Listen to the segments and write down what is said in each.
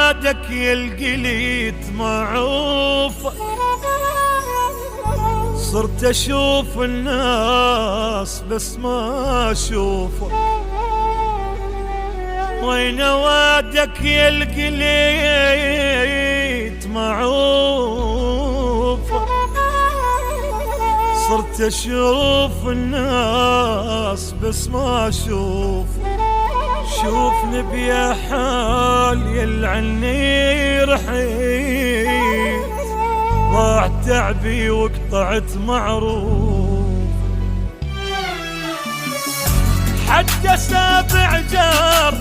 وادك يا القليت معروف، صرت اشوف الناس بس ما اشوفه. وين وادك يا القليت معروف، صرت اشوف الناس بس ما اشوف. شوفني بيا حال يلعني رحيت، ضاع تعبي وقطعت معروف. حتى سابع جار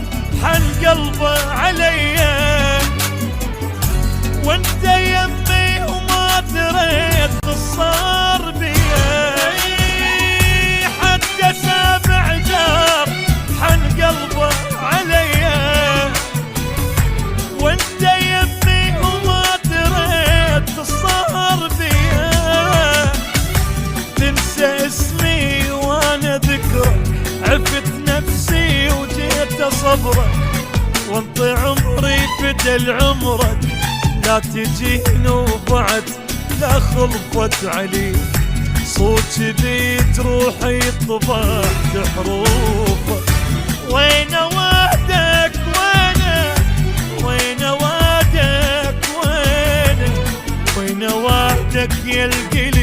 حن قلبه عليا، وانت يمي وما دريت الصار بيا. حتى سابع جار حن قلبه عليا، وانت يمي وما دريت الصار بيا. تنسى اسمي وانا ذكرك، عفت نفسي وجيت اصبرك، وانت عمري بدل عمرك. لا تجيني وبعد لا خلفت عليك، صوت بيت روحي طبعت حروفك. وين وادك وين وادك وين وادك يا القليل